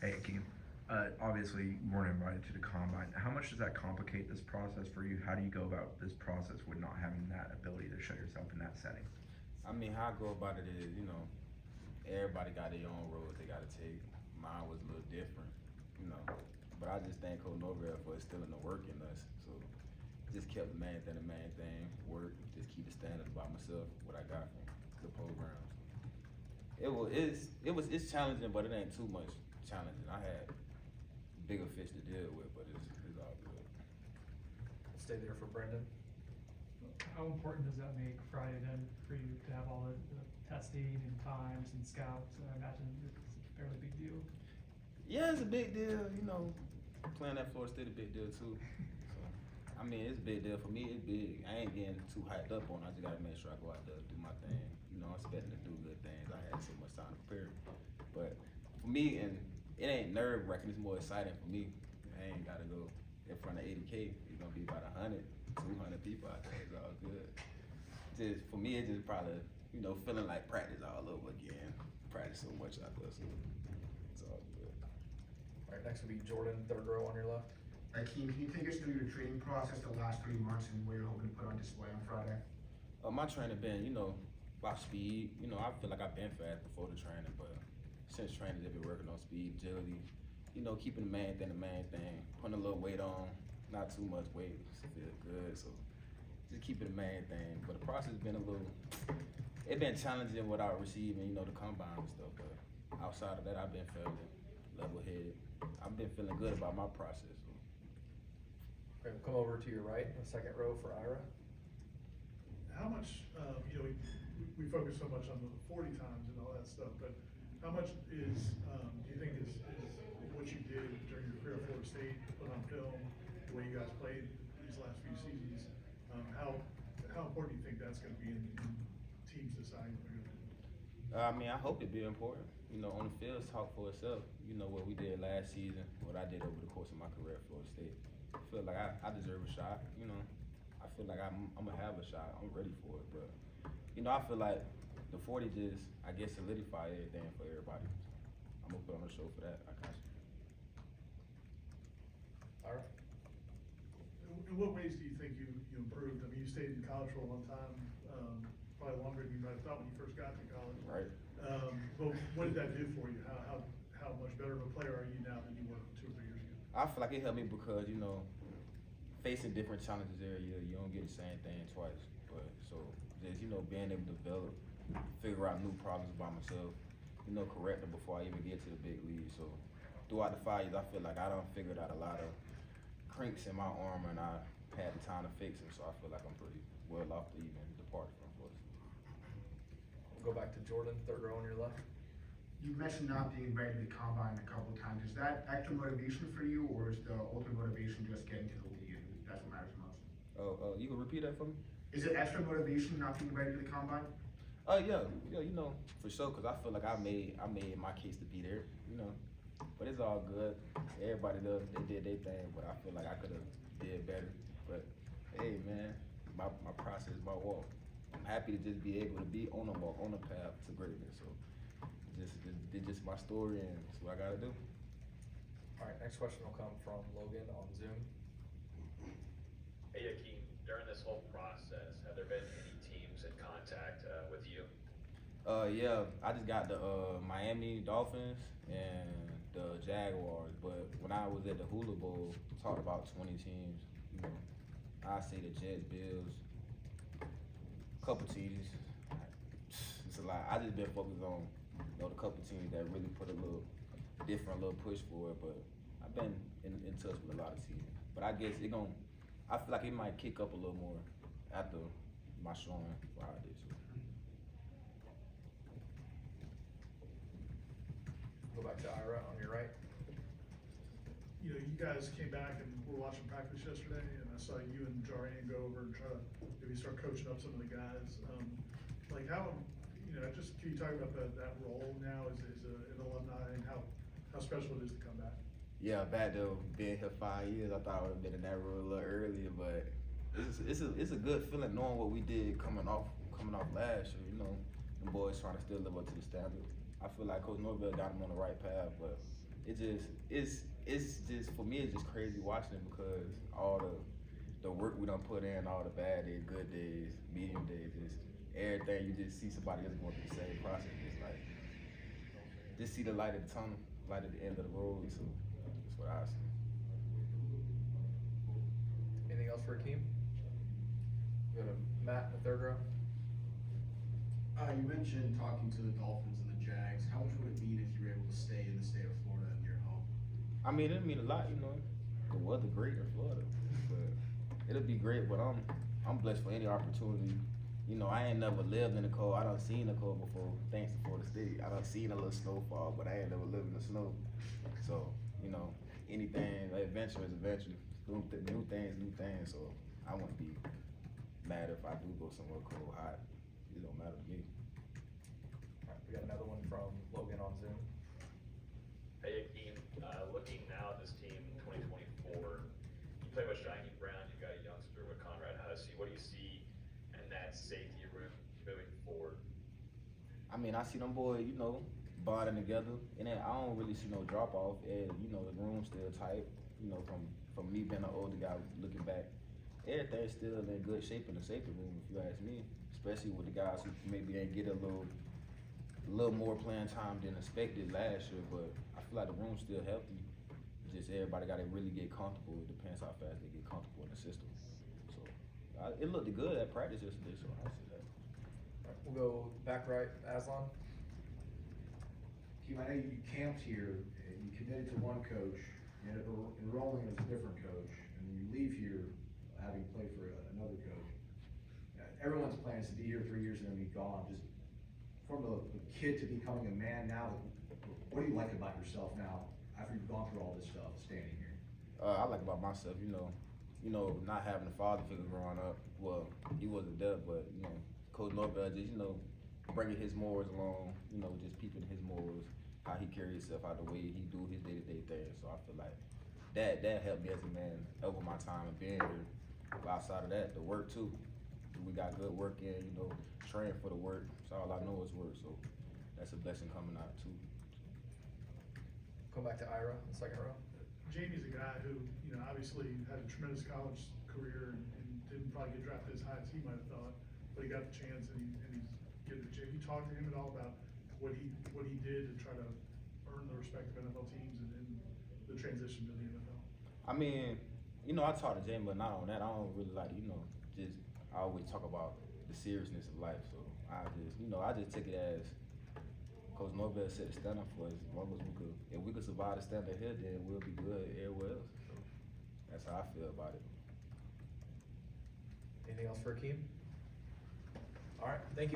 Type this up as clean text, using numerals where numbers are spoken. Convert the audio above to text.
Hey, Akeem. Obviously, you weren't invited to the combine. How much does that complicate this process for you? How do you go about this process with not having that ability to show yourself in that setting? I mean, how I go about it is, everybody got their own roads they got to take. Mine was a little different, you know. But I just thank Coach Norvell for instilling the work in us. So just kept the main thing, work, just keep the standards by myself, what I got from the program. It's challenging, but it ain't too much challenging. I had bigger fish to deal with, but it's all good. Stay there for Brendan. How important does that make Friday then for you to have all the testing and times and scouts? I imagine it's a fairly big deal. Yeah, it's a big deal. Playing at Florida State a big deal too. So, I mean, it's a big deal for me. It's big. I ain't getting too hyped up on it. I just gotta make sure I go out there and do my thing. I'm expecting to do good things. I had so much time to prepare. But for me, and it ain't nerve wracking. It's more exciting for me. I ain't gotta go in front of 80K. It's gonna be about 100, 200 people out there. It's all good. Just for me, it's just probably feeling like practice all over again. Practice so much out there, so it's all good. All right, next will be Jordan, third row on your left. Akeem, can you take us through your training process the last 3 months and what you're hoping to put on display on Friday? My training been, about speed. I feel like I've been fast before the training, but since training, they've been working on speed, agility, keeping the main thing, putting a little weight on, not too much weight, just feel good. So just keeping the main thing. But the process been it's been challenging without receiving, the combine and stuff. But outside of that, I've been fairly level-headed. I've been feeling good about my process. So. Okay, we'll come over to your right, the second row for Ira. How much, we focus so much on the 40 times and all that stuff, but how much do you think is what you did during your career at Florida State, put on film, the way you guys played these last few seasons, how important do you think that's going to be in teams deciding what they're going to do? I mean, I hope it'd be important. On the field, talk for itself. What we did last season, what I did over the course of my career at Florida State. I feel like I deserve a shot. I feel like I'm gonna have a shot. I'm ready for it. But I feel like the 40 just, I guess, solidify everything for everybody. I'm gonna put on a show for that. I got you. Ira. In what ways do you think you improved? I mean, you stayed in college for a long time, probably longer than you might have thought when you first got to college. Right. But what did that do for you? How much better of a player are you now than you were 2 or 3 years ago? I feel like it helped me because facing different challenges every year, you don't get the same thing twice. But so just being able to develop, figure out new problems by myself, correct them before I even get to the big league. So throughout the 5 years, I feel like I done figured out a lot of crinks in my armor, and I had the time to fix them. So I feel like I'm pretty well off to even depart from Florida. We'll go back to Jordan, third row on your left. You mentioned not being ready to combine a couple of times. Is that extra motivation for you, or is the ultimate motivation just getting to the league and that's what matters most? You can repeat that for me? Is it extra motivation not being ready to the combine? Yeah, for sure. Cause I feel like I made my case to be there. But it's all good. Everybody they did their thing, but I feel like I could have did better. But hey, man, my process, my walk. I'm happy to just be able to be on the walk, on the path to greatness. So. Just my story, and that's what I gotta do. All right, next question will come from Logan on Zoom. Hey Akeem, during this whole process, have there been any teams in contact with you? Yeah, I just got the Miami Dolphins and the Jaguars, but when I was at the Hula Bowl, talked about 20 teams. I say the Jets, Bills, couple teams. It's a lot. I just been focused on the couple teams that really put a little different little push for it, but I've been in touch with a lot of teams. But I guess I feel like it might kick up a little more after my showing Friday. So. Go back to Ira on your right. You guys came back and were watching practice yesterday, and I saw you and Jarian go over and try to maybe start coaching up some of the guys. Like how, just can you talk about that role now as an alumni and how special it is to come back? Yeah, back to being here 5 years, I thought I would have been in that role a little earlier, but it's a good feeling knowing what we did coming off last year. The boys trying to still live up to the standard. I feel like Coach Norvell got him on the right path, but it's just for me it's just crazy watching it because all the work we done put in, all the bad days, good days, medium days, just everything you just see somebody else going through the same process. It's like just see the light at the tunnel, light at the end of the road. So that's what I see. Anything else for Akeem? Go to Matt in the third row. You mentioned talking to the Dolphins and the Jags. How much would it mean if you were able to stay in the state of Florida and near home? I mean, it'll mean a lot, you know. The weather great in Florida, but it'll be great. But I'm blessed for any opportunity. You know, I ain't never lived in the cold. I done seen the cold before, thanks to Florida State. I done seen a little snowfall, but I ain't never lived in the snow. So, you know, anything, adventure is adventure. New things. So I wouldn't be mad if I do go somewhere cold, hot. It don't matter to me. All right, we got another one from Logan on Zoom. Hey Akeem, looking now at this team 2024, you play with Shiny Brown, you got a youngster with Conrad Hussey. What do you see in that safety room moving forward? I mean, I see them boys, you know, bonding together, and then I don't really see no drop off. And you know, the room's still tight. You know, from me being an older guy looking back, everything's still in good shape in the safety room, if you ask me. Especially with the guys who maybe ain't get a little more playing time than expected last year. But I feel like the room's still healthy. Just everybody got to really get comfortable. It depends how fast they get comfortable in the system. So it looked good at practice yesterday, so I see that. All right, we'll go back right, Aslan. Keem, I know you camped here, and you committed to one coach, you ended up enrolling as a different coach, and then you leave here having played for another coach. Everyone's plan is to be here 3 years and then be gone. Just from the kid to becoming a man now, what do you like about yourself now after you've gone through all this stuff, standing here? I like about myself, you know, not having a father figure growing up. Well, he wasn't there, but you know, Coach Norvell just, you know, bringing his morals along, you know, just peeping his morals, how he carries himself out the way he do his day-to-day things. So I feel like that helped me as a man over my time and being here. But outside of that, the work too. We got good work in, you know, train for the work. So all I know is work. So that's a blessing coming out too. Come back to Ira in the second row. Jamie's a guy who, you know, obviously had a tremendous college career and didn't probably get drafted as high as he might have thought, but he got the chance and he's getting the chance. You talked to him at all about what he did to try to earn the respect of NFL teams and the transition to the NFL? I mean, you know, I talk to Jamie, but not on that. I don't really like, you know, just I always talk about the seriousness of life. So I just take it as Coach Norvell set the standard for us. As long as if we could survive the standard here, then we'll be good everywhere else. So that's how I feel about it. Anything else for Akeem? All right, thank you.